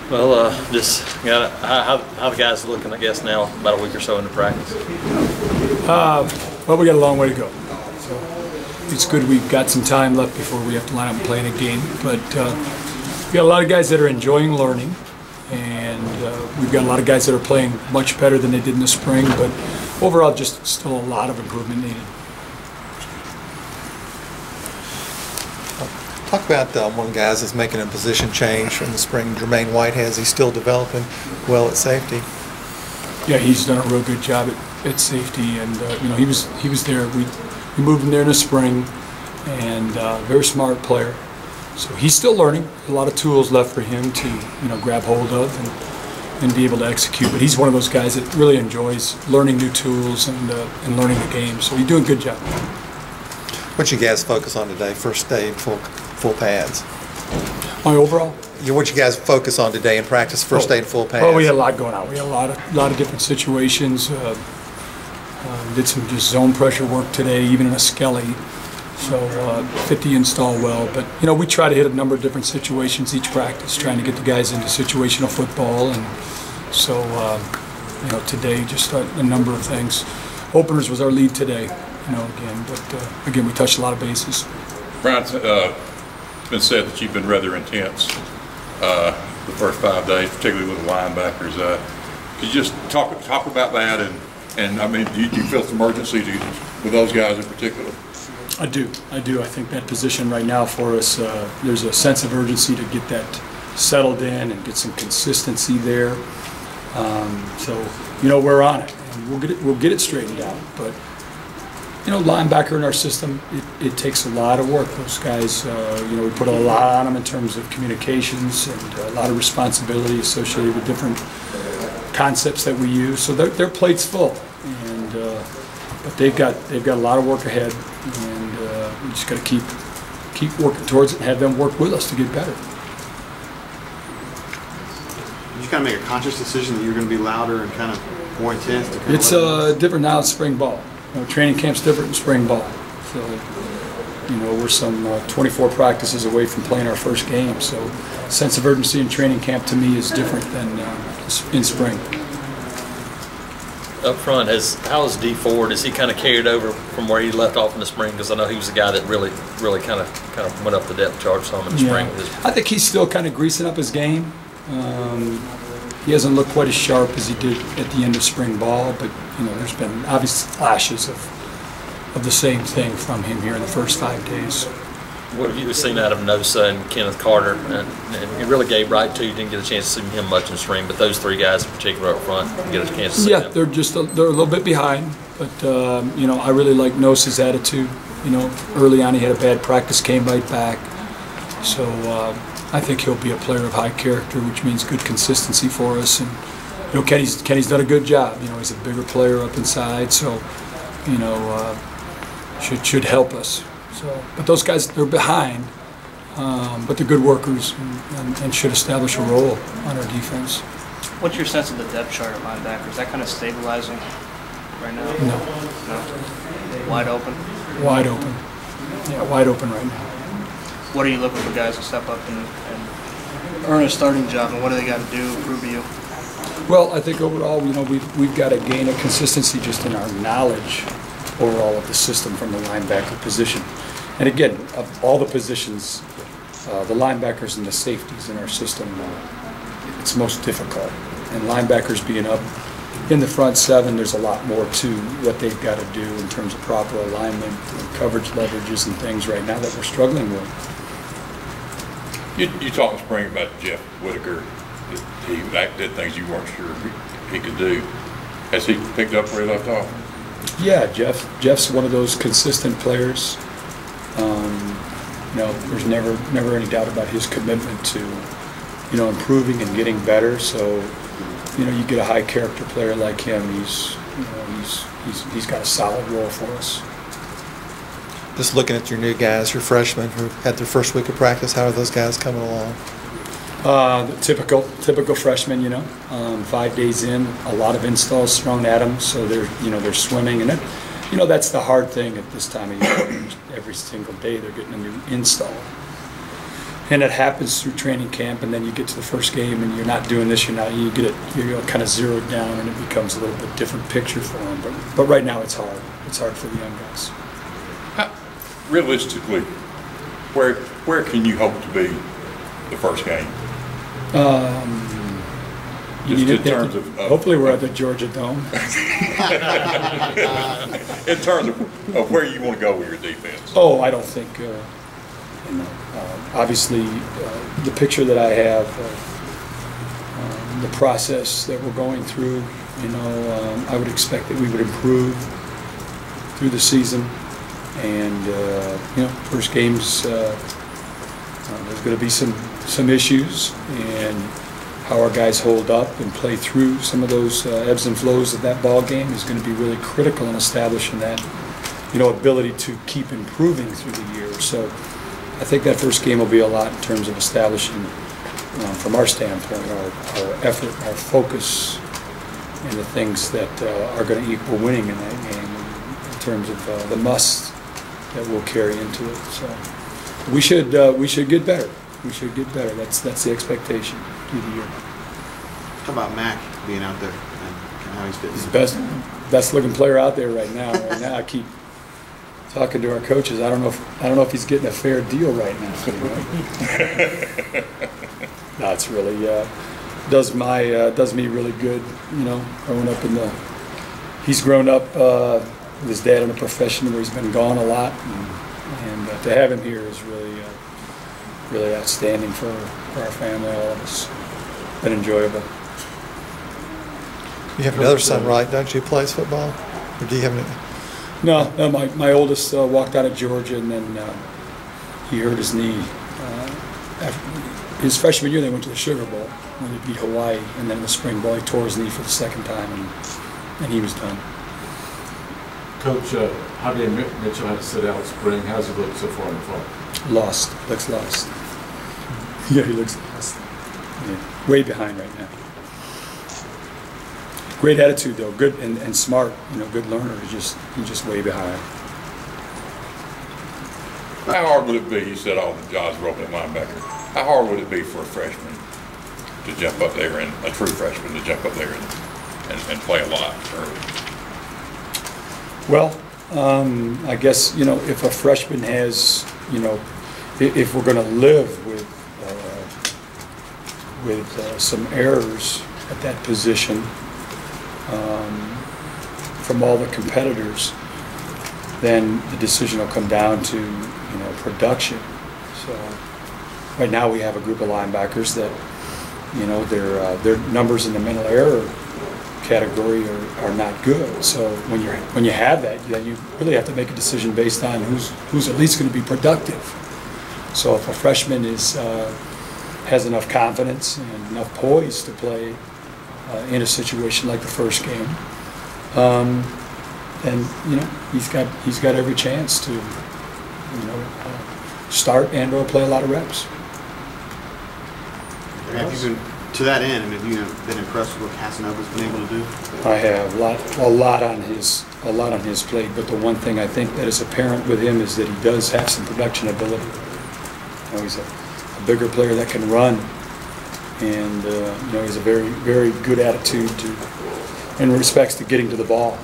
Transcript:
Just how the guys are looking, I guess, now about a week or so into practice. Well, we got a long way to go. So it's good we've got some time left before we have to line up and play in a game. But we got a lot of guys that are enjoying learning, and we've got a lot of guys that are playing much better than they did in the spring. But overall, just still a lot of improvement needed. Talk about one of the guys that's making a position change from the spring. Jermaine Whitehead, he's still developing well at safety. Yeah, he's done a real good job at safety, and he was there. We moved him there in the spring, and very smart player. So he's still learning. A lot of tools left for him to grab hold of and be able to execute. But he's one of those guys that really enjoys learning new tools and learning the game. So he's doing a good job. What you guys focus on today? First day, full pads. My overall? What you guys focus on today in practice? First day in full pads. Well, we had a lot going on. We had a lot of different situations. Did some just zone pressure work today, even in a skelly. So 50 install well. But we try to hit a number of different situations each practice, trying to get the guys into situational football. And so today just a number of things. Openers was our lead today. Again, we touched a lot of bases. Brian, it's been said that you've been rather intense the first 5 days, particularly with the linebackers. Could you just talk about that? And I mean, do you feel some urgency with those guys in particular? I do. I think that position right now for us, there's a sense of urgency to get that settled in and get some consistency there. We're on it, and we'll get it straightened out. But linebacker in our system, it takes a lot of work. Those guys, we put a lot on them in terms of communications and a lot of responsibility associated with different concepts that we use. So their plate's full, and but they've got a lot of work ahead, and we just got to keep working towards it and have them work with us to get better. Did you kind of make a conscious decision that you're going to be louder and kind of more intense? It's different now in spring ball. Training camp's different in spring ball. So, we're some 24 practices away from playing our first game. So, sense of urgency in training camp to me is different than in spring. Up front, how is D Ford? Is he kind of carried over from where he left off in the spring? Because I know he was the guy that really kind of went up the depth chart some in the spring. I think he's still kind of greasing up his game. He hasn't looked quite as sharp as he did at the end of spring ball, but there's been obvious flashes of the same thing from him here in the first 5 days. What have you seen out of Nosa and Kenneth Carter? And you really gave right to you didn't get a chance to see him much in spring, but those 3 guys in particular up front get a chance to see them. They're a little bit behind, but I really like Nosa's attitude. Early on he had a bad practice, came right back. So I think he'll be a player of high character, which means good consistency for us. And Kenny's done a good job. He's a bigger player up inside, so should help us. So, but those guys, they're behind, but they're good workers and should establish a role on our defense. What's your sense of the depth chart at linebacker? Is that kind of stabilizing right now? No. Wide open? Wide open. Yeah, wide open right now. What are you looking for guys to step up and earn a starting job, and what do they got to do to prove to you? Well, I think overall, we've got to gain a consistency just in our knowledge overall of the system from the linebacker position. And again, of all the positions, the linebackers and the safeties in our system, it's most difficult. And linebackers being up in the front 7, there's a lot more to what they've got to do in terms of proper alignment and coverage leverages and things right now that we're struggling with. You talked in spring about Jeff Whitaker. He did things you weren't sure he could do. Has he picked up where he left off? Yeah, Jeff's one of those consistent players. There's never any doubt about his commitment to, improving and getting better. So, you get a high character player like him. He's got a solid role for us. Just looking at your new guys, your freshmen who had their first week of practice, how are those guys coming along? Typical freshmen, 5 days in, a lot of installs thrown at them, so they're swimming, and that's the hard thing at this time of year. Every single day they're getting a new install, And it happens through training camp, and then you get to the first game, and you're not doing this. You get it. You're kind of zeroed down, and it becomes a little bit different picture for them. But right now, it's hard. It's hard for the young guys. Realistically, where can you hope to be the first game? Just in terms of hopefully we're at the Georgia Dome. In terms of where you want to go with your defense. Oh, I don't think. Obviously, the picture that I have, the process that we're going through, I would expect that we would improve through the season. And first games, there's going to be some issues, and how our guys hold up and play through some of those ebbs and flows of that ball game is going to be really critical in establishing that, ability to keep improving through the year. So I think that first game will be a lot in terms of establishing, from our standpoint, our effort, our focus, and the things that are going to equal winning in that game in terms of the must that we'll carry into it. So we should get better. We should get better. That's the expectation through the year. How about Mac being out there and how he's fitting? He's the best looking player out there right now. Right now, I keep talking to our coaches. I don't know if he's getting a fair deal right now. No, it's really does me really good. Growing up he's grown up with his dad in a profession where he's been gone a lot, and to have him here is really outstanding for our family, all of us. Been enjoyable. You have another son, right? Don't you plays football, or do you have any? No. My oldest walked out of Georgia, and then he hurt his knee. After his freshman year, they went to the Sugar Bowl when they beat Hawaii, and then in the spring ball, he tore his knee for the second time, and he was done. Coach, Javier Mitchell had to sit out spring. How's he look so far in the fall? Looks lost. Yeah, he looks lost. Yeah. Way behind right now. Great attitude though, good and smart. Good learner. He's just way behind. How hard would it be? You said all the jobs were open at linebacker. How hard would it be for a freshman to jump up there, and a true freshman to jump up there and play a lot early? Well, I guess if a freshman has if we're going to live with some errors at that position from all the competitors, then the decision will come down to production. So right now we have a group of linebackers that their numbers in the mental error category are not good. So when you have that, you really have to make a decision based on who's at least going to be productive. So if a freshman has enough confidence and enough poise to play in a situation like the first game, then he's got every chance to start and/or play a lot of reps. Have you been to that end? Have you been impressed with what Casanova's been able to do? I have a lot on his plate, but the one thing I think that is apparent with him is that he does have some production ability. He's a bigger player that can run, and he has a very, very good attitude in respects to getting to the ball.